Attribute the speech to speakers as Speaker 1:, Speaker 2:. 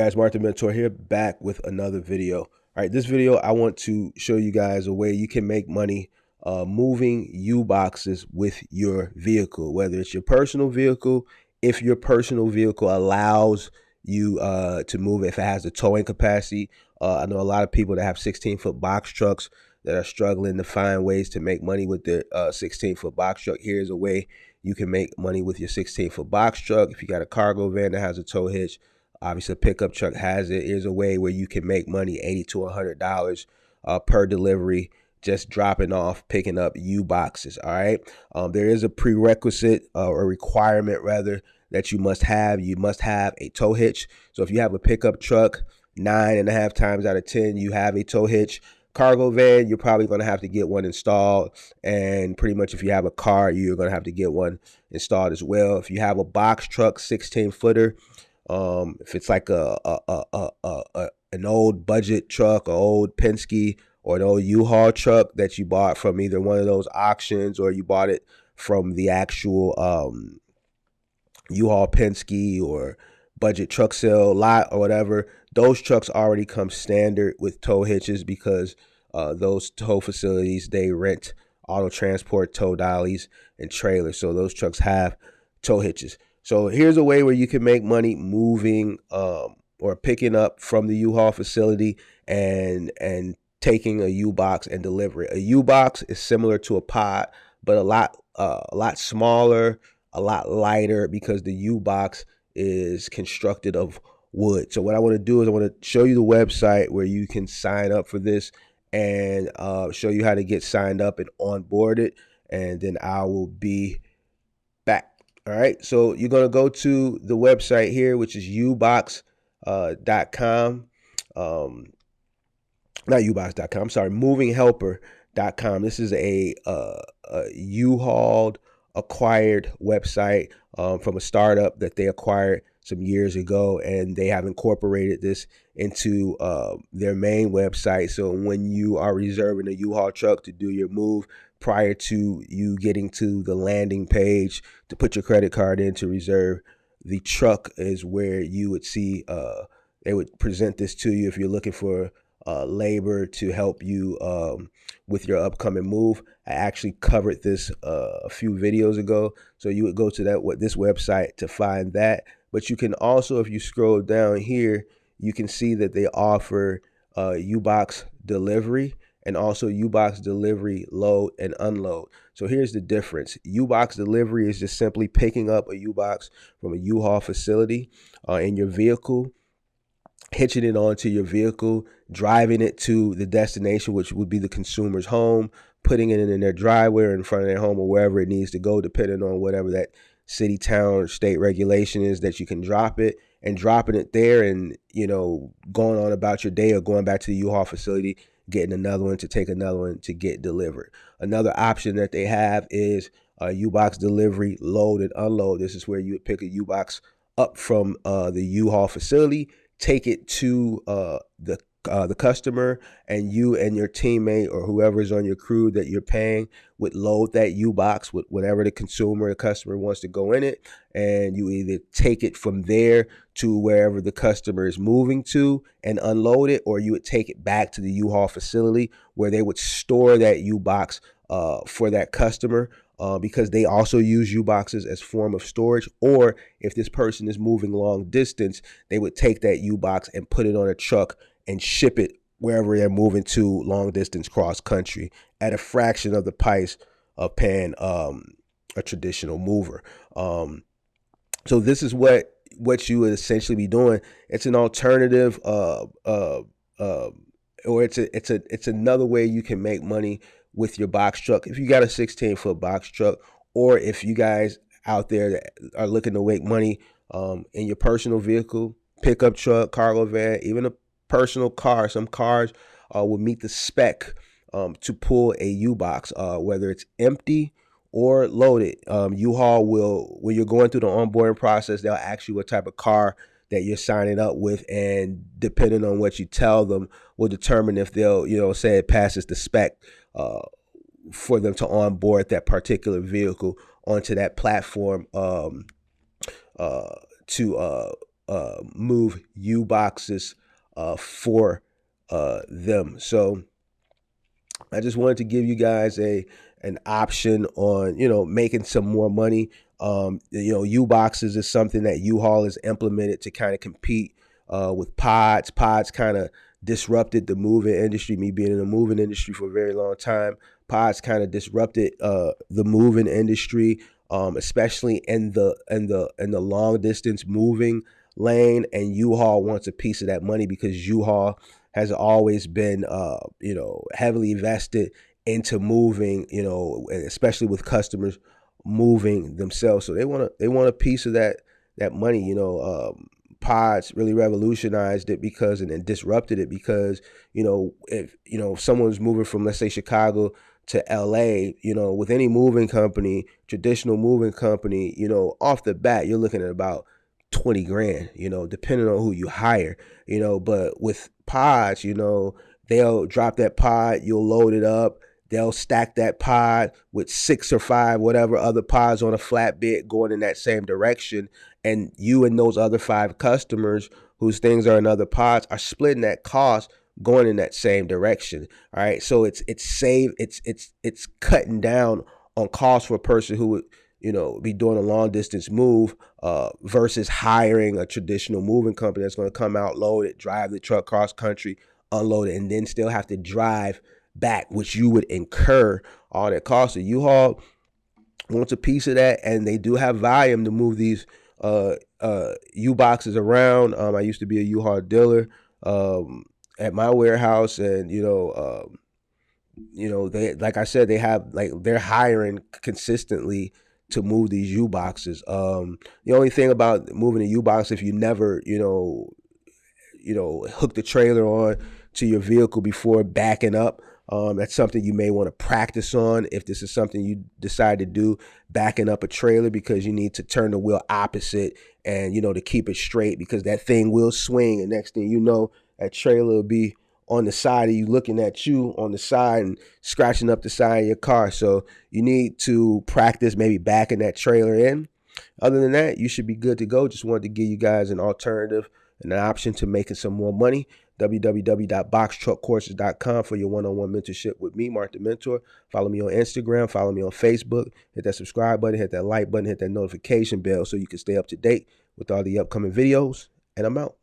Speaker 1: guys, Martin Mentor here, back with another video. All right, this video I want to show you guys a way you can make money moving U-boxes with your vehicle, whether it's your personal vehicle, if your personal vehicle allows you to move, if it has the towing capacity. I know a lot of people that have 16-foot box trucks that are struggling to find ways to make money with their 16-foot box truck. Here's a way you can make money with your 16-foot box truck. If you got a cargo van that has a tow hitch, obviously a pickup truck has it. Here's a way where you can make money $80 to $100 per delivery, just dropping off, picking up U-boxes. All right. There is a prerequisite or requirement rather that you must have. You must have a tow hitch. So if you have a pickup truck, 9.5 times out of 10, you have a tow hitch. Cargo van, you're probably going to have to get one installed. And pretty much if you have a car, you're going to have to get one installed as well. If you have a box truck, 16-footer, if it's like an old budget truck, an old Penske, or an old U-Haul truck that you bought from either one of those auctions or you bought it from the actual U-Haul Penske or budget truck sale lot or whatever, those trucks already come standard with tow hitches because those tow facilities, they rent auto transport tow dollies and trailers. So those trucks have tow hitches. So here's a way where you can make money moving or picking up from the U-Haul facility and taking a U-box and deliver it. A U-box is similar to a pod, but a lot smaller, a lot lighter because the U-box is constructed of wood. So what I want to do is I want to show you the website where you can sign up for this and show you how to get signed up and onboard it, and then I will be back. All right, so you're going to go to the website here, which is ubox.com. Not ubox.com, I'm sorry, movinghelper.com. This is a U-Haul acquired website from a startup that they acquired some years ago, and they have incorporated this into their main website. So when you are reserving a U-Haul truck to do your move, prior to you getting to the landing page to put your credit card in to reserve the truck is where you would see they would present this to you if you're looking for labor to help you with your upcoming move. I actually covered this a few videos ago, so you would go to this website to find that. But you can also, if you scroll down here, you can see that they offer U-box delivery and also U-box delivery load and unload. So here's the difference. U-box delivery is just simply picking up a U-box from a U-Haul facility in your vehicle, hitching it onto your vehicle, driving it to the destination, which would be the consumer's home, putting it in their driveway or in front of their home or wherever it needs to go, depending on whatever that city, town, or state regulation is that you can drop it, and dropping it there and, going on about your day or going back to the U-Haul facility, getting another one to take another one to get delivered. Another option that they have is U-box delivery load and unload. This is where you would pick a U-box up from the U-Haul facility, take it to the customer, and you and your teammate or whoever is on your crew that you're paying would load that U-box with whatever the consumer or customer wants to go in it, and you either take it from there to wherever the customer is moving to and unload it, or you would take it back to the U-Haul facility where they would store that U-box for that customer. Because they also use U-boxes as form of storage, or if this person is moving long distance, they would take that U-box and put it on a truck and ship it wherever they're moving to, long distance, cross country, at a fraction of the price of paying a traditional mover. So this is what you would essentially be doing. It's an alternative, or it's another way you can make money with your box truck. If you got a 16-foot box truck, or if you guys out there that are looking to make money in your personal vehicle, pickup truck, cargo van, even a personal car. Some cars will meet the spec to pull a U-box, whether it's empty or loaded. U-Haul will, when you're going through the onboarding process, they'll ask you what type of car that you're signing up with, and depending on what you tell them will determine if they'll, say it passes the spec for them to onboard that particular vehicle onto that platform to move UBoxes for them. So I just wanted to give you guys an option on, making some more money. UBoxes is something that U-Haul has implemented to kind of compete with pods. Pods kind of disrupted the moving industry. Me being in the moving industry for a very long time, pods kind of disrupted the moving industry, especially in the long distance moving lane. And U-Haul wants a piece of that money because U-Haul has always been, heavily invested into moving, especially with customers moving themselves. So they want a piece of that money. Pods really revolutionized it because and disrupted it because if someone's moving from, let's say, Chicago to LA, with any moving company, traditional moving company, off the bat you're looking at about 20 grand, depending on who you hire, but with pods, they'll drop that pod, you'll load it up, they'll stack that pod with 6 or 5, whatever other pods on a flatbed going in that same direction. And you and those other 5 customers whose things are in other pods are splitting that cost going in that same direction. All right. So it's cutting down on cost for a person who would, be doing a long distance move versus hiring a traditional moving company that's going to come out, load it, drive the truck cross country, unload it, and then still have to drive back, which you would incur all that cost. So U-Haul wants a piece of that, and they do have volume to move these U-Boxes around. I used to be a U-Haul dealer at my warehouse, and they, like I said, they're hiring consistently to move these U-Boxes. The only thing about moving a U-Box, if you never, hook the trailer on to your vehicle before backing up, that's something you may want to practice on if this is something you decide to do, backing up a trailer, because you need to turn the wheel opposite and, to keep it straight, because that thing will swing, and next thing you know, that trailer will be on the side of you, looking at you on the side and scratching up the side of your car. So you need to practice maybe backing that trailer in. Other than that, you should be good to go. Just wanted to give you guys an alternative and an option to making some more money. www.boxtruckcourses.com for your one-on-one mentorship with me, Mark the Mentor. Follow me on Instagram, follow me on Facebook, hit that subscribe button, hit that like button, hit that notification bell so you can stay up to date with all the upcoming videos. And I'm out.